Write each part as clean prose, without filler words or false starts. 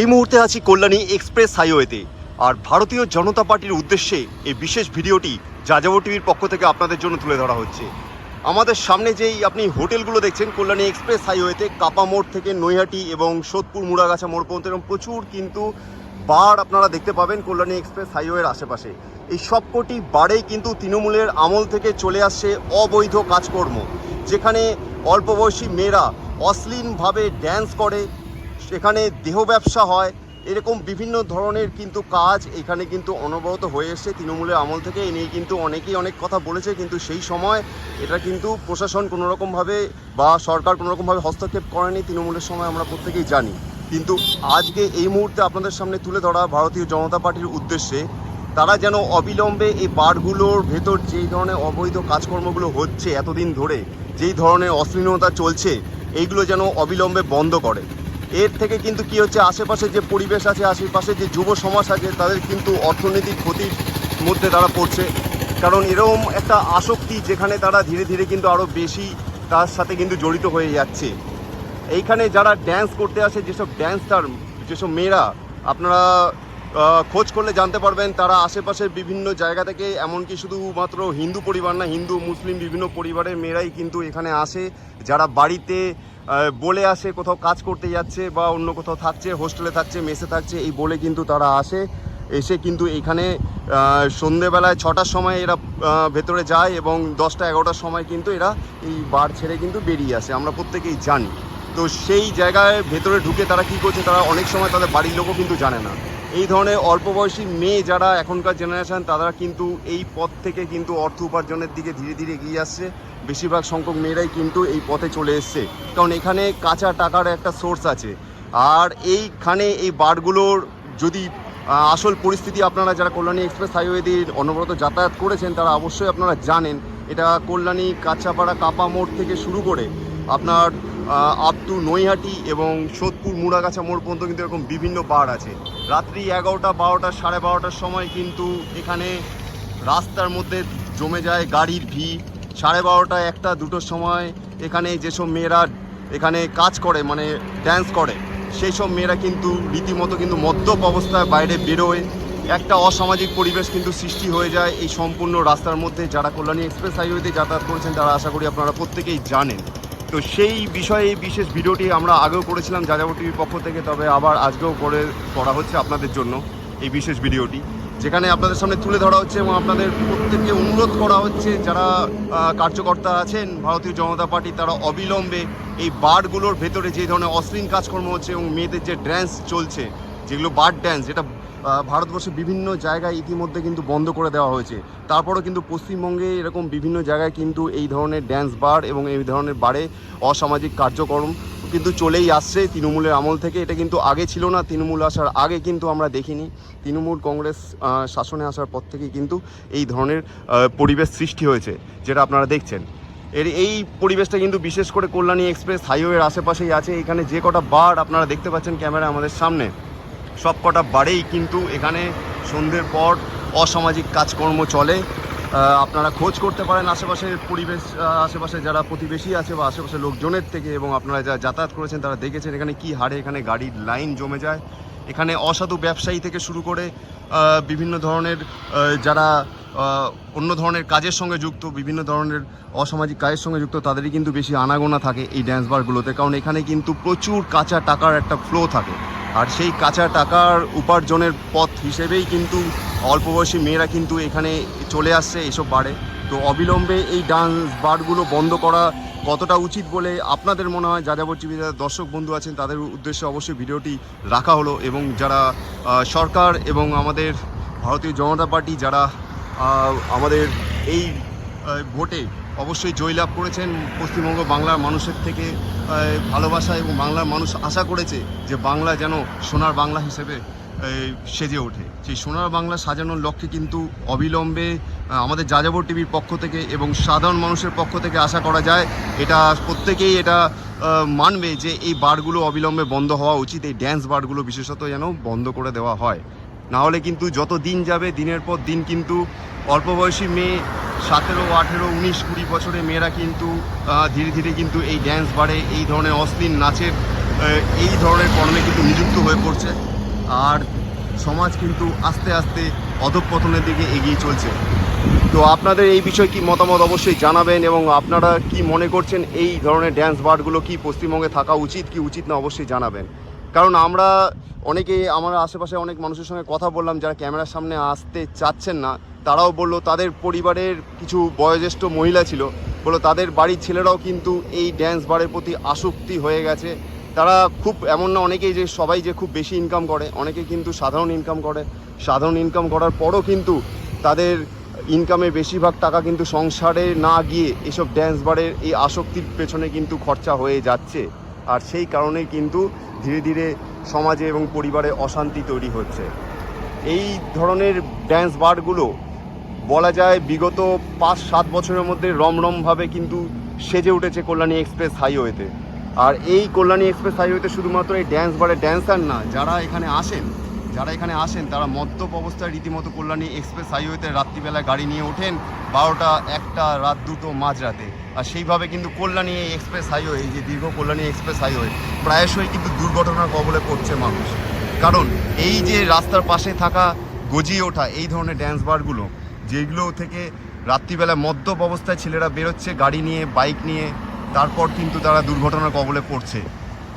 এই মুহূর্তে আছি কল্যাণী এক্সপ্রেস হাইওয়েতে। আর ভারতীয় জনতা পার্টির উদ্দেশ্যে এই বিশেষ ভিডিওটি যাযাবর টিভির পক্ষ থেকে আপনাদের জন্য তুলে ধরা হচ্ছে। আমাদের সামনে যেই আপনি হোটেলগুলো দেখছেন কল্যাণী এক্সপ্রেস হাইওয়েতে, কাপা মোড় থেকে নৈহাটি এবং সোদপুর মুড়াগাছা মোড় পর্যন্ত এরকম প্রচুর কিন্তু বার আপনারা দেখতে পাবেন কল্যাণী এক্সপ্রেস হাইওয়ের আশেপাশে। এই সবকটি বারেই কিন্তু তৃণমূলের আমল থেকে চলে আসছে অবৈধ কাজকর্ম, যেখানে অল্প বয়সী মেয়েরা অশ্লীলভাবে ড্যান্স করে, সেখানে দেহ ব্যবসা হয়, এরকম বিভিন্ন ধরনের কিন্তু কাজ এখানে কিন্তু অনবরত হয়ে এসছে তৃণমূলের আমল থেকে। এ নিয়ে কিন্তু অনেকেই অনেক কথা বলেছে, কিন্তু সেই সময় এটা কিন্তু প্রশাসন কোনোরকমভাবে বা সরকার কোনোরকমভাবে হস্তক্ষেপ করেনি তৃণমূলের সময়, আমরা প্রত্যেকেই জানি। কিন্তু আজকে এই মুহূর্তে আপনাদের সামনে তুলে ধরা ভারতীয় জনতা পার্টির উদ্দেশ্যে, তারা যেন অবিলম্বে এই বারগুলোর ভেতর যেই ধরনের অবৈধ কাজকর্মগুলো হচ্ছে এতদিন ধরে, যেই ধরনের অশ্লীলতা চলছে, এইগুলো যেন অবিলম্বে বন্ধ করে। এর থেকে কিন্তু কি হচ্ছে, আশেপাশে যে পরিবেশ আছে, আশেপাশে যে যুব সমাজ আছে, তাদের কিন্তু অর্থনৈতিক ক্ষতির মধ্যে তারা পড়ছে। কারণ এরকম একটা আসক্তি, যেখানে তারা ধীরে ধীরে কিন্তু আরও বেশি তার সাথে কিন্তু জড়িত হয়ে যাচ্ছে। এইখানে যারা ড্যান্স করতে আসে, যেসব ড্যান্সার, যেসব মেয়েরা, আপনারা খোঁজ করলে জানতে পারবেন তারা আশেপাশের বিভিন্ন জায়গা থেকে, এমনকি শুধুমাত্র হিন্দু পরিবার না, হিন্দু মুসলিম বিভিন্ন পরিবারের মেয়েরাই কিন্তু এখানে আসে, যারা বাড়িতে বলে আসে কোথাও কাজ করতে যাচ্ছে বা অন্য কোথাও থাকছে, হোস্টেলে থাকছে, মেসে থাকছে, এই বলে কিন্তু তারা আসে। এসে কিন্তু এখানে সন্ধেবেলায় 6টার সময় এরা ভেতরে যায় এবং 10টা-11টার সময় কিন্তু এরা এই বার ছেড়ে কিন্তু বেরিয়ে আসে, আমরা প্রত্যেকেই জানি। তো সেই জায়গায় ভেতরে ঢুকে তারা কি করছে, তারা অনেক সময় তাদের বাড়ির লোকও কিন্তু জানে না। এই ধরনের অল্প বয়সী মেয়ে যারা এখনকার জেনারেশন, তারা কিন্তু এই পথ থেকে কিন্তু অর্থ উপার্জনের দিকে ধীরে ধীরে এগিয়ে আসছে। বেশিরভাগ সংখ্যক মেয়েরাই কিন্তু এই পথে চলে এসছে, কারণ এখানে কাঁচা টাকার একটা সোর্স আছে। আর এইখানে এই বারগুলোর যদি আসল পরিস্থিতি, আপনারা যারা কল্যাণী এক্সপ্রেস হাইওয়ে দিয়ে অনবরত যাতায়াত করেছেন তারা অবশ্যই আপনারা জানেন, এটা কল্যাণী কাঁচাপাড়া কাপা মোড় থেকে শুরু করে আপনার আপ টু নৈহাটি এবং সোদপুর মুড়াগাছা মোড় পর্যন্ত কিন্তু এরকম বিভিন্ন বার আছে। রাত্রি 11টা, 12টা, 12:30টার সময় কিন্তু এখানে রাস্তার মধ্যে জমে যায় গাড়ির ভিড়। 12:30, 1টা, 2টোর সময় এখানে যেসব মেয়েরা এখানে কাজ করে, মানে ড্যান্স করে, সেই সব মেয়েরা কিন্তু রীতিমতো কিন্তু মদ্যপ অবস্থায় বাইরে বেরোয়। একটা অসামাজিক পরিবেশ কিন্তু সৃষ্টি হয়ে যায় এই সম্পূর্ণ রাস্তার মধ্যে। যারা কল্যাণী এক্সপ্রেস হাইওয়েতে যাতায়াত করেছেন তারা আশা করি আপনারা প্রত্যেকেই জানেন। তো সেই বিষয়ে এই বিশেষ ভিডিওটি আমরা আগেও করেছিলাম যাযাবর টিভির পক্ষ থেকে, তবে আবার আজকেও করা হচ্ছে আপনাদের জন্য এই বিশেষ ভিডিওটি, যেখানে আপনাদের সামনে তুলে ধরা হচ্ছে এবং আপনাদের প্রত্যেককে অনুরোধ করা হচ্ছে, যারা কার্যকর্তা আছেন ভারতীয় জনতা পার্টি, তারা অবিলম্বে এই বারগুলোর ভেতরে যে ধরনের অশ্লীল কাজকর্ম হচ্ছে এবং মেয়েদের যে ড্যান্স চলছে, যেগুলো বার ড্যান্স, যেটা ভারতবর্ষের বিভিন্ন জায়গায় ইতিমধ্যে কিন্তু বন্ধ করে দেওয়া হয়েছে, তারপরেও কিন্তু পশ্চিমবঙ্গে এরকম বিভিন্ন জায়গায় কিন্তু এই ধরনের ড্যান্স বার এবং এই ধরনের বারে অসামাজিক কার্যক্রম কিন্তু চলেই আসছে তৃণমূলের আমল থেকে। এটা কিন্তু আগে ছিল না, তৃণমূল আসার আগে কিন্তু আমরা দেখিনি। তৃণমূল কংগ্রেস শাসনে আসার পর থেকেই কিন্তু এই ধরনের পরিবেশ সৃষ্টি হয়েছে, যেটা আপনারা দেখছেন। এই পরিবেশটা কিন্তু বিশেষ করে কল্যাণী এক্সপ্রেস হাইওয়ের আশেপাশেই আছে। এখানে যে কটা বার আপনারা দেখতে পাচ্ছেন ক্যামেরা আমাদের সামনে, সব কটা বারেই কিন্তু এখানে সন্ধ্যের পর অসামাজিক কাজকর্ম চলে। আপনারা খোঁজ করতে পারেন আশেপাশের পরিবেশ, আশেপাশে যারা প্রতিবেশী আছে বা আশেপাশের লোকজনের থেকে, এবং আপনারা যারা যাতায়াত করেছেন তারা দেখেছেন এখানে কি হারে এখানে গাড়ির লাইন জমে যায়। এখানে অসাধু ব্যবসায়ী থেকে শুরু করে বিভিন্ন ধরনের যারা অন্য ধরনের কাজের সঙ্গে যুক্ত, বিভিন্ন ধরনের অসামাজিক কাজের সঙ্গে যুক্ত, তাদেরই কিন্তু বেশি আনাগোনা থাকে এই ড্যান্স বারগুলোতে। কারণ এখানে কিন্তু প্রচুর কাঁচা টাকার একটা ফ্লো থাকে, আর সেই কাঁচা টাকার উপার্জনের পথ হিসেবেই কিন্তু অল্প বয়সী মেয়েরা কিন্তু এখানে চলে আসছে এইসব বারে। তো অবিলম্বে এই ডান্স বারগুলো বন্ধ করা কতটা উচিত বলে আপনাদের মনে হয়? যাযাবর টিভি যারা দর্শক বন্ধু আছেন তাদের উদ্দেশ্যে অবশ্যই ভিডিওটি রাখা হলো। এবং যারা সরকার এবং আমাদের ভারতীয় জনতা পার্টি, যারা আমাদের এই ভোটে অবশ্যই জয়লাভ করেছেন, পশ্চিমবঙ্গ বাংলার মানুষের থেকে ভালোবাসা, এবং বাংলার মানুষ আশা করেছে যে বাংলা যেন সোনার বাংলা হিসেবে সেজে ওঠে। সেই সোনার বাংলা সাজানোর লক্ষ্যে কিন্তু অবিলম্বে আমাদের যাযাবর টিভির পক্ষ থেকে এবং সাধারণ মানুষের পক্ষ থেকে আশা করা যায়, এটা প্রত্যেকেই এটা মানবে যে এই বারগুলো অবিলম্বে বন্ধ হওয়া উচিত। এই ড্যান্স বারগুলো বিশেষত যেন বন্ধ করে দেওয়া হয়, না হলে কিন্তু যত দিন যাবে দিনের পর দিন কিন্তু অল্প বয়সী মেয়ে 17, 18, 19, 20 বছরের মেয়েরা কিন্তু ধীরে ধীরে কিন্তু এই ড্যান্স বারে, এই ধরনের অশ্লীল নাচের এই ধরনের কর্মে কিন্তু নিযুক্ত হয়ে পড়ছে। আর সমাজ কিন্তু আস্তে আস্তে অধঃপতনের দিকে এগিয়ে চলছে। তো আপনাদের এই বিষয়ে কি মতামত অবশ্যই জানাবেন, এবং আপনারা কি মনে করছেন এই ধরনের ড্যান্স বারগুলো কি পশ্চিমবঙ্গে থাকা উচিত কি উচিত না অবশ্যই জানাবেন। কারণ আমরা অনেকেই আমার আশেপাশে অনেক মানুষের সঙ্গে কথা বললাম যারা ক্যামেরার সামনে আসতে চাচ্ছেন না, তারাও বললো তাদের পরিবারের কিছু বয়োজ্যেষ্ঠ মহিলা ছিল, বললো তাদের বাড়ির ছেলেরাও কিন্তু এই ড্যান্স বারের প্রতি আসক্তি হয়ে গেছে। তারা খুব এমন না অনেকেই যে সবাই যে খুব বেশি ইনকাম করে, অনেকে কিন্তু সাধারণ ইনকাম করে, সাধারণ ইনকাম করার পরও কিন্তু তাদের ইনকামের বেশিরভাগ টাকা কিন্তু সংসারে না গিয়ে এসব ড্যান্স বারের এই আসক্তির পেছনে কিন্তু খরচা হয়ে যাচ্ছে। আর সেই কারণেই কিন্তু ধীরে ধীরে সমাজে এবং পরিবারে অশান্তি তৈরি হচ্ছে। এই ধরনের ড্যান্স বারগুলো বলা যায় বিগত 5-7 বছরের মধ্যে রমরমভাবে কিন্তু সেজে উঠেছে কল্যাণী এক্সপ্রেস হাইওয়েতে। আর এই কল্যাণী এক্সপ্রেস হাইওয়েতে শুধুমাত্র এই ড্যান্স বারে ড্যান্সার না, যারা এখানে আসেন তারা মদ্যপ অবস্থায় রীতিমতো কল্যাণী এক্সপ্রেস হাইওয়েতে রাত্রিবেলায় গাড়ি নিয়ে ওঠেন 12টা 1টা রাত 2টো মাঝরাতে। আর সেইভাবে কিন্তু কল্যাণী এক্সপ্রেস হাইওয়ে, এই যে দীর্ঘ কল্যাণী এক্সপ্রেস হাইওয়ে প্রায়শই কিন্তু দুর্ঘটনার কবলে পড়ছে মানুষ। কারণ এই যে রাস্তার পাশে থাকা গজিয়ে ওঠা এই ধরনের ড্যান্স বারগুলো, যেগুলো থেকে রাত্রিবেলা মদ্যপ অবস্থায় ছেলেরা বেরোচ্ছে গাড়ি নিয়ে, বাইক নিয়ে, তারপর কিন্তু তারা দুর্ঘটনার কবলে পড়ছে।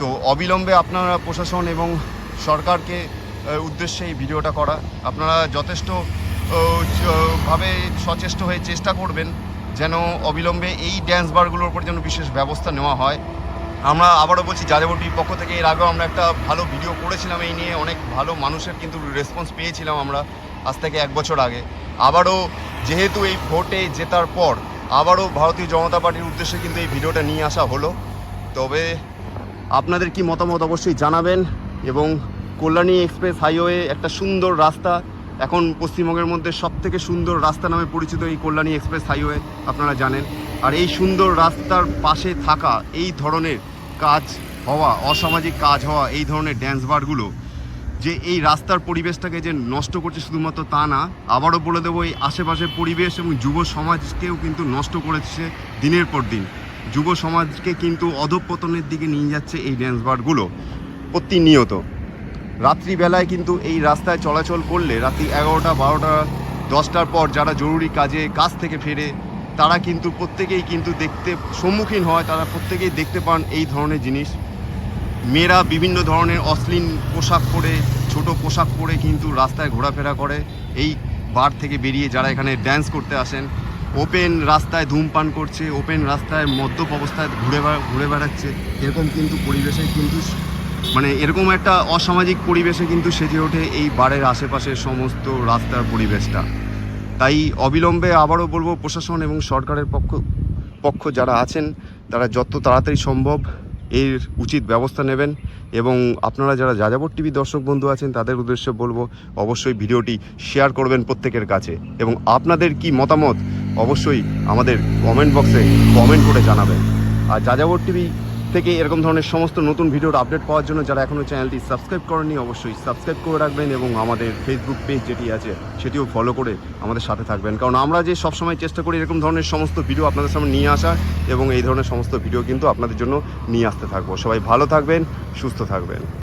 তো অবিলম্বে আপনারা প্রশাসন এবং সরকারকে উদ্দেশ্যে এই ভিডিওটা করা, আপনারা যথেষ্ট ভাবে সচেষ্ট হয়ে চেষ্টা করবেন যেন অবিলম্বে এই ড্যান্স বারগুলোর উপর যেন বিশেষ ব্যবস্থা নেওয়া হয়। আমরা আবারও বলছি, যাযাবর টিভির পক্ষ থেকে এর আগেও আমরা একটা ভালো ভিডিও করেছিলাম এই নিয়ে, অনেক ভালো মানুষের কিন্তু রেসপন্স পেয়েছিলাম আমরা আজ থেকে 1 বছর আগে। আবারও যেহেতু এই ভোটে জেতার পর আবারও ভারতীয় জনতা পার্টির উদ্দেশ্যে কিন্তু এই ভিডিওটা নিয়ে আসা হলো। তবে আপনাদের কি মতামত অবশ্যই জানাবেন। এবং কল্যাণী এক্সপ্রেস হাইওয়ে একটা সুন্দর রাস্তা, এখন পশ্চিমবঙ্গের মধ্যে সবথেকে সুন্দর রাস্তা নামে পরিচিত এই কল্যাণী এক্সপ্রেস হাইওয়ে, আপনারা জানেন। আর এই সুন্দর রাস্তার পাশে থাকা এই ধরনের কাজ হওয়া, অসামাজিক কাজ হওয়া এই ধরনের ড্যান্স বারগুলো যে এই রাস্তার পরিবেশটাকে যে নষ্ট করছে শুধুমাত্র তা না, আবারও বলে দেবো এই আশেপাশের পরিবেশ এবং যুব সমাজকেও কিন্তু নষ্ট করেছে দিনের পর দিন। যুব সমাজকে কিন্তু অধঃপতনের দিকে নিয়ে যাচ্ছে এই ড্যান্স বারগুলো প্রতিনিয়ত। রাত্রিবেলায় কিন্তু এই রাস্তায় চলাচল করলে রাত্রি 11টা 12টা 10টার পর যারা জরুরি কাজ থেকে ফেরে তারা কিন্তু প্রত্যেকেই কিন্তু সম্মুখীন হয়, তারা প্রত্যেকেই দেখতে পান এই ধরনের জিনিস। মেয়েরা বিভিন্ন ধরনের অশ্লীল পোশাক পরে, ছোট পোশাক পরে কিন্তু রাস্তায় ঘোরাফেরা করে এই বার থেকে বেরিয়ে, যারা এখানে ড্যান্স করতে আসেন। ওপেন রাস্তায় ধূমপান করছে, ওপেন রাস্তায় মদ্যপ অবস্থায় ঘুরে বেড়াচ্ছে। এরকম কিন্তু পরিবেশে কিন্তু এরকম একটা অসামাজিক পরিবেশে কিন্তু সেজে ওঠে এই বারের আশেপাশের সমস্ত রাস্তার পরিবেশটা। তাই অবিলম্বে আবারও বলবো প্রশাসন এবং সরকারের পক্ষ যারা আছেন তারা যত তাড়াতাড়ি সম্ভব এর উচিত ব্যবস্থা নেবেন। এবং আপনারা যারা যাযাবর টিভি দর্শক বন্ধু আছেন তাদের উদ্দেশ্যে বলবো অবশ্যই ভিডিওটি শেয়ার করবেন প্রত্যেকের কাছে, এবং আপনাদের কি মতামত অবশ্যই আমাদের কমেন্ট বক্সে কমেন্ট করে জানাবেন। আর যাযাবর টিভি থেকে এরকম ধরনের সমস্ত নতুন ভিডিওর আপডেট পাওয়ার জন্য যারা এখনও চ্যানেলটি সাবস্ক্রাইব করেননি অবশ্যই সাবস্ক্রাইব করে রাখবেন, এবং আমাদের ফেসবুক পেজ যেটি আছে সেটিও ফলো করে আমাদের সাথে থাকবেন। কারণ আমরা যে সবসময় চেষ্টা করি এরকম ধরনের সমস্ত ভিডিও আপনাদের সামনে নিয়ে আসার, এবং এই ধরনের সমস্ত ভিডিও কিন্তু আপনাদের জন্য নিয়ে আসতে থাকবো। সবাই ভালো থাকবেন, সুস্থ থাকবেন।